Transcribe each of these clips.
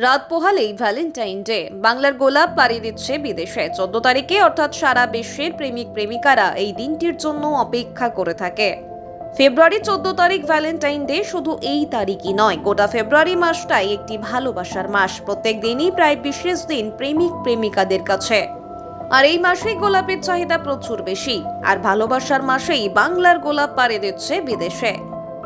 রাত পোহালেই Valentine day. বাংলার গোলাপ পাড়ি দিচ্ছে বিদেশে 14 তারিখে, অর্থাৎ সারা বিশ্বের প্রেমিক প্রেমিকারা এই দিনটির জন্য অপেক্ষা করে থাকে। ফেব্রুয়ারি 14 তারিখ ভ্যালেন্টাইন ডে শুধু এই তারিখই নয়, গোটা ফেব্রুয়ারি মাসটাই একটি ভালোবাসার মাস। প্রত্যেক দিনই প্রায় বিশেষ দিন প্রেমিক প্রেমিকাদের কাছে। আর এই মাসেই গোলাপের চাহিদা প্রচুর বেশি, আর ভালোবাসার মাসেই বাংলার গোলাপ পাড়ি দিচ্ছে বিদেশে।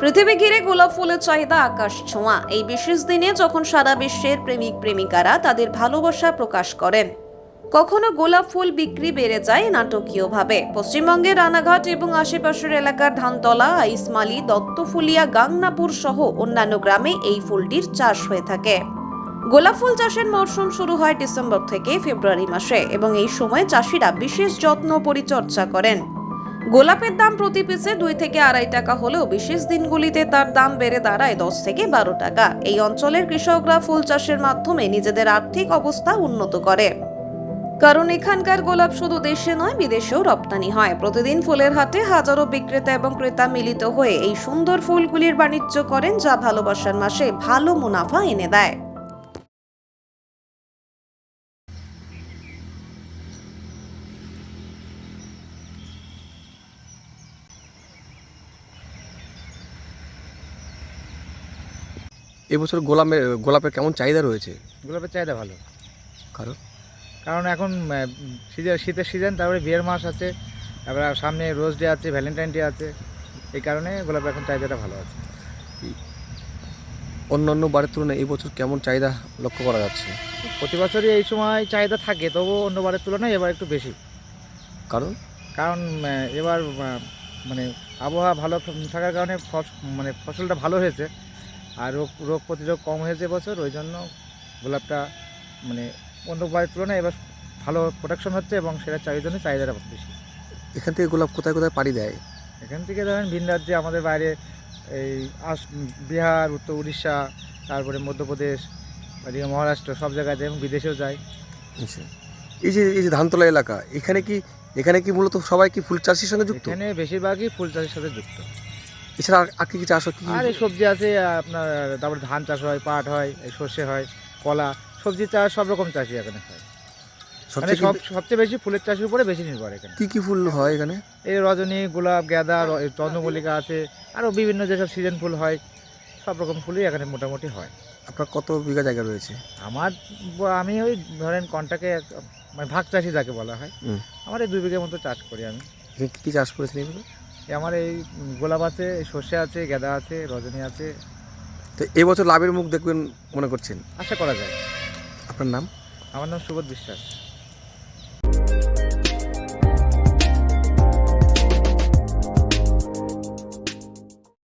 পৃথিবী ঘিরে গোলাপ ফুলের চাহিদা আকাশ ছোঁয়া। এই বিশেষ দিনে যখন সারা বিশ্বের প্রেমিক প্রেমিকারা তাদের ভালোবাসা প্রকাশ করেন, কখনো গোলাপ ফুল বিক্রি বেড়ে যায় নাটকীয়ভাবে। পশ্চিমবঙ্গের রানাঘাট এবং আশেপাশের এলাকার ধানতলা, ইসমালি, দত্তফুলিয়া, গাংনাপুর সহ অন্যান্য গ্রামে এই ফুলটির চাষ হয়ে থাকে। গোলাপ ফুল চাষের মরশুম শুরু হয় ডিসেম্বর থেকে ফেব্রুয়ারি মাসে, এবং এই সময় চাষিরা বিশেষ যত্ন পরিচর্যা করেন। গোলাপের দাম প্রতি পিসে 2 থেকে 2.5 টাকা হলেও বিশেষ দিনগুলিতে তার দাম বেড়ে দাঁড়ায় 10 থেকে 12 টাকা। এই অঞ্চলের কৃষকরা ফুল চাষের মাধ্যমে নিজেদের আর্থিক অবস্থা উন্নত করে, কারণ এখানকার গোলাপ শুধু দেশে নয় বিদেশেও রপ্তানি হয়। প্রতিদিন ফুলের হাটে হাজারো বিক্রেতা এবং ক্রেতা মিলিত হয়ে এই সুন্দর ফুলগুলির বাণিজ্য করেন, যা ভালোবাসার মাসে ভালো মুনাফা এনে দেয়। এবছর গোলাপের কেমন চাহিদা রয়েছে? গোলাপের চাহিদা ভালো। কারণ কারণ এখন শীতের সিজন, তারপরে বিয়ের মাস আছে, তারপরে সামনে রোজ ডে আছে, ভ্যালেন্টাইন ডে আছে। এই কারণে গোলাপের এখন চাহিদাটা ভালো আছে। অন্যান্য বারের তুলনায় এই বছর কেমন চাহিদা লক্ষ্য করা যাচ্ছে? প্রতি বছরই এই সময় চাহিদা থাকে, তবুও অন্য বারের তুলনায় এবার একটু বেশি। কারণ কারণ এবার মানে আবহাওয়া ভালো থাকার কারণে ফসলটা ভালো হয়েছে, আর রোগ প্রতিরোধ কম হয়েছে এবছর। ওই জন্য গোলাপটা মানে অন্য বারের তুলনায় এবার ভালো প্রোডাকশন হচ্ছে, এবং সেটার জন্য চাহিদাটা বেশি। এখান থেকে গোলাপ কোথায় কোথায় পাড়ি দেয়? এখান থেকে ধরেন ভিন রাজ্যে, আমাদের বাইরে এই বিহার, উত্তর উড়িষ্যা, তারপরে মধ্যপ্রদেশ, এদিকে মহারাষ্ট্র, সব জায়গায় যায়, এবং বিদেশেও যায়। আচ্ছা, এই যে ধানতলা এলাকা, এখানে কি মূলত সবাই কি ফুল চাষের সঙ্গে যুক্ত? এখানে বেশিরভাগই ফুল চাষের সাথে যুক্ত। এছাড়া আর কি চাষ হয়? আর এই সবজি আছে আপনার, তারপরে ধান চাষ হয়, পাট হয়, এই সর্ষে হয়, কলা, সবজি চাষ, সব রকম চাষই এখানে হয়। মানে সবচেয়ে বেশি ফুলের চাষের উপরে বেশি নির্ভর এখানে। কি ফুল হয় এখানে? এই রজনী, গোলাপ, গাঁদা, চন্দ্রমল্লিকা আছে, আরও বিভিন্ন যেসব সিজন ফুল হয়, সব রকম ফুলই এখানে মোটামুটি হয়। আপনার কত বিঘা জায়গা রয়েছে? আমি ওই ধরেন কন্টাকে মানে ভাগ চাষি যাকে বলা হয়, আমার এই 2 বিঘের মতো চাষ করি আমি। কি চাষ করেছেন এগুলো? আমার এই গোলাপ আছে, সর্ষে আছে, গাঁদা আছে, রজনী আছে। তো এবছর লাভের মুখ দেখবেন মনে করছেন? আশা করা যায়। আপনার নাম? আমার নাম সুবোধ বিশ্বাস।